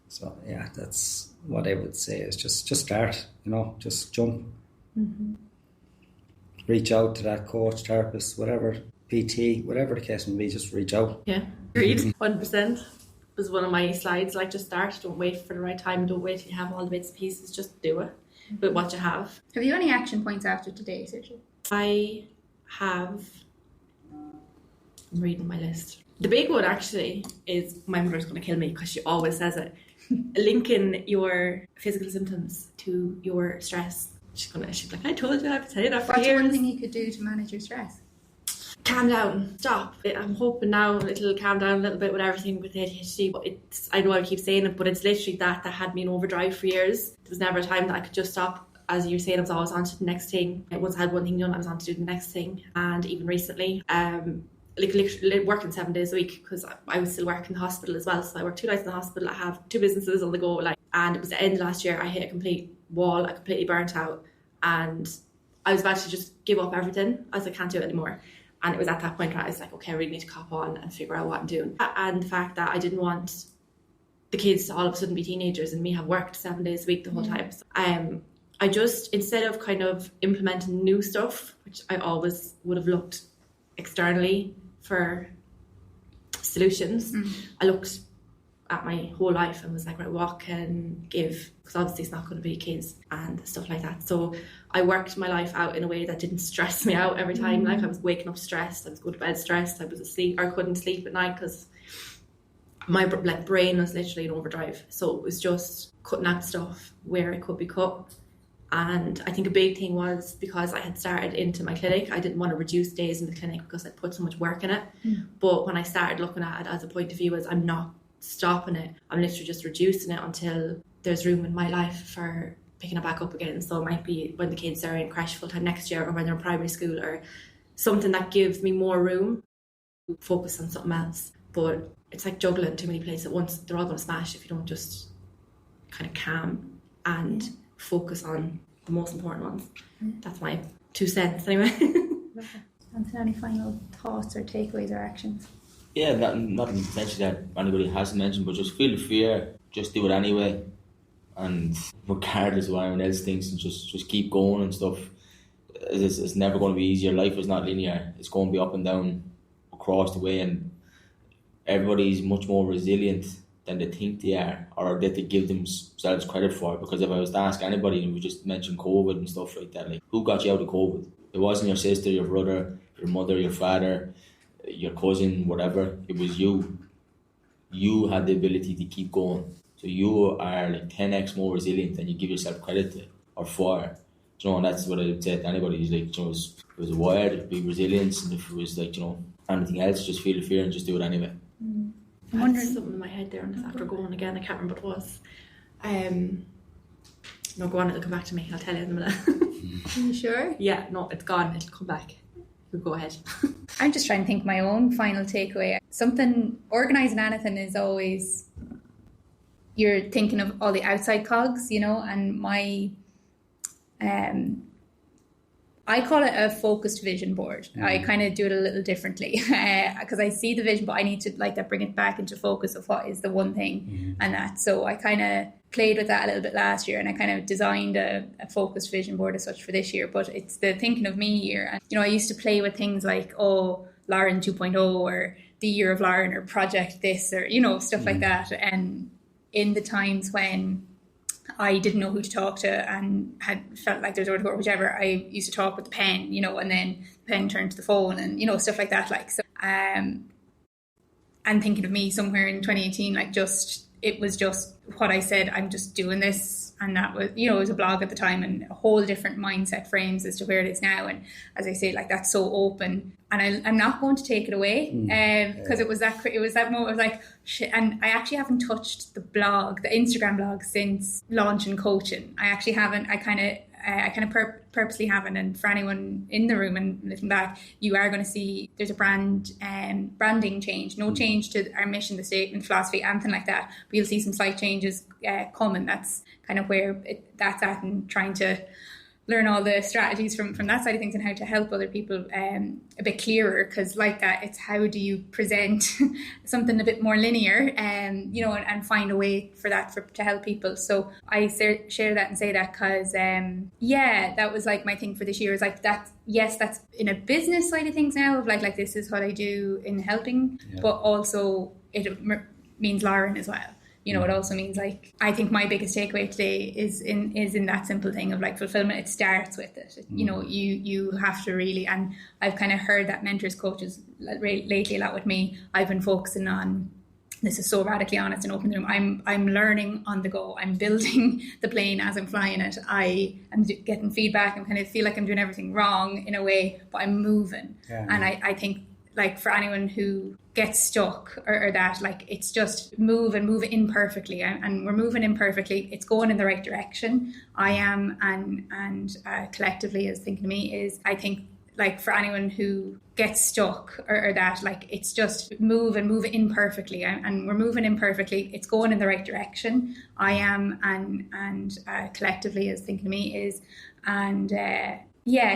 So that's what I would say, is just start, you know, just jump. Reach out to that coach, therapist, whatever, PT, whatever the case may be, just reach out. Agreed. 100%. Was one of my slides, like, just start, don't wait for the right time, don't wait till you have all the bits and pieces, just do it with what you have. Have you any action points after today, Saoirse? I have, I'm reading my list. The big one actually is, my mother's going to kill me because she always says it, linking your physical symptoms to your stress. She's like, I told you I have to tell you that for years. What's one thing you could do to manage your stress? Calm down, stop. I'm hoping now it'll calm down a little bit with everything with ADHD. But I know I keep saying it, but it's literally that had me in overdrive for years. There was never a time that I could just stop. As you were saying, I was always on to the next thing. Once I had one thing done, I was on to do the next thing. And even recently, like literally working 7 days a week, because I was still working in the hospital as well. So I worked 2 nights in the hospital. I have 2 businesses on the go, like, and it was the end of last year. I hit a complete wall. I completely burnt out, and I was about to just give up everything. I was like, I can't do it anymore. And it was at that point where I was like, okay, I really need to cop on and figure out what I'm doing. And the fact that I didn't want the kids to all of a sudden be teenagers and me have worked 7 days a week the whole time. So, I just, instead of kind of implementing new stuff, which I always would have looked externally for solutions, I looked at my whole life and was like, right, what can give? Because obviously it's not going to be kids and stuff like that. So I worked my life out in a way that didn't stress me out every time. Like, I was waking up stressed, I was going to bed stressed, I was asleep, or couldn't sleep at night because my brain was literally in overdrive. So it was just cutting out stuff where it could be cut. And I think a big thing was, because I had started into my clinic, I didn't want to reduce days in the clinic because I'd put so much work in it. But when I started looking at it as a point of view as I'm not stopping it, I'm literally just reducing it until there's room in my life for picking it back up again. So it might be when the kids are in crash full time next year, or when they're in primary school, or something that gives me more room to focus on something else. But it's like juggling too many plates at once. They're all going to smash if you don't just kind of calm and focus on the most important ones. That's my 2 cents anyway. And any final thoughts or takeaways or actions? Yeah, nothing essentially that anybody hasn't mentioned, but just feel the fear, just do it anyway, and regardless of what anyone else thinks, and just keep going and stuff. It's never going to be easier. Life is not linear. It's going to be up and down across the way, and everybody's much more resilient than they think they are, or that they give themselves credit for. Because if I was to ask anybody, and we just mentioned COVID and stuff like that, like, who got you out of COVID? It wasn't your sister, your brother, your mother, your father, your cousin, whatever. It was you. You had the ability to keep going. So you are like 10x more resilient than you give yourself credit to or for. You know, and that's what I would say to anybody. Is like, you know, if it was a word, it'd be resilience, and if it was like, you know, anything else, just feel the fear and just do it anyway. I'm wondering something in my head there, and after going again, I can't remember what it was. No, go on, it'll come back to me. I'll tell you in a minute. Are you sure? Yeah, no, it's gone. It'll come back. You go ahead. I'm just trying to think my own final takeaway. Something, organising anything is always, you're thinking of all the outside cogs, you know, and my, I call it a focused vision board. I kind of do it a little differently because I see the vision, but I need to like that bring it back into focus of what is the one thing and that. So I kind of played with that a little bit last year, and I kind of designed a focused vision board as such for this year. But it's the thinking of me year. And, you know, I used to play with things like, oh, Lauren 2.0 or the year of Lauren or project this or, you know, stuff like that. And in the times when I didn't know who to talk to and had felt like there's a or whichever, I used to talk with the pen, you know, and then the pen turned to the phone and, you know, stuff like that. Like, so, and thinking of me somewhere in 2018, like it was just what I said, I'm just doing this. And that was, you know, it was a blog at the time and a whole different mindset frames as to where it is now. And as I say, like, that's so open, and I'm not going to take it away because it was that moment of like, shit. And I actually haven't touched the Instagram blog since launching coaching. I actually haven't. I kind of purposely haven't. And for anyone in the room and looking back, you are going to see there's a branding change. No change to our mission, the statement, philosophy, anything like that. But you'll see some slight changes coming. That's kind of where that's at, and trying to learn all the strategies from that side of things and how to help other people a bit clearer, because like that, it's how do you present something a bit more linear, you know, and find a way for that to help people. So I share that and say that because that was like my thing for this year, is like that. Yes, that's in a business side of things now of like this is what I do in helping, but also it means Lauren as well. You know, it also means like, I think my biggest takeaway today is in that simple thing of like fulfillment. It starts with it. You know, you have to really, and I've kind of heard that mentors, coaches lately a lot with me. I've been focusing on, this is so radically honest and open room, I'm learning on the go. I'm building the plane as I'm flying it. I am getting feedback. I kind of feel like I'm doing everything wrong in a way, but I'm moving. Yeah. And I think, like, for anyone who gets stuck or that, like, it's just move imperfectly, and we're moving imperfectly. It's going in the right direction. I am, and collectively is thinking to me is, I think like for anyone who gets stuck or that, like it's just move imperfectly, and we're moving imperfectly. It's going in the right direction. I am, and collectively is thinking of me is, and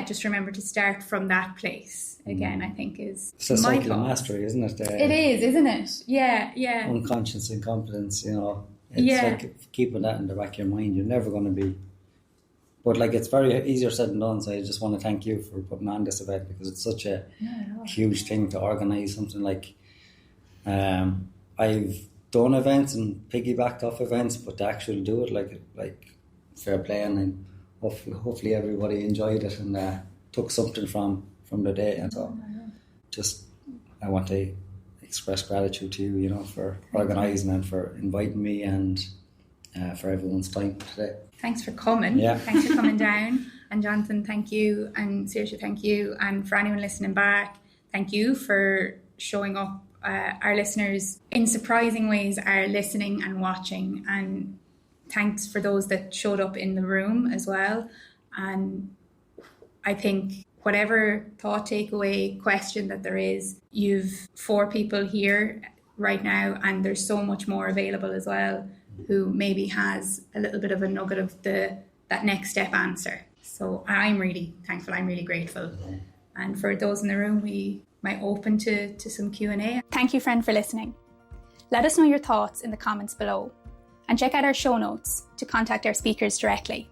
just remember to start from that place again. I think is it's a cycle of mastery, isn't it? It is, isn't it? Yeah. Unconscious incompetence, It's like keeping that in the back of your mind. You're never going to be. But like it's very easier said than done. So I just want to thank you for putting on this event, because it's such a huge thing to organise something like. I've done events and piggybacked off events, but to actually do it like fair play, and hopefully everybody enjoyed it and took something from the day. And so I want to express gratitude to you, for organising and for inviting me, and for everyone's time today. Thanks for coming. Yeah. Thanks for coming down. And Jonathan, thank you. And Saoirse, thank you. And for anyone listening back, thank you for showing up. Our listeners, in surprising ways, are listening and watching. And thanks for those that showed up in the room as well. And I think whatever thought, takeaway, question that there is, you've 4 people here right now, and there's so much more available as well, who maybe has a little bit of a nugget of that next step answer. So I'm really thankful, I'm really grateful. And for those in the room, we might open to some Q&A. Thank you, friend, for listening. Let us know your thoughts in the comments below, and check out our show notes to contact our speakers directly.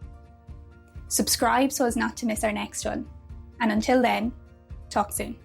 Subscribe so as not to miss our next one. And until then, talk soon.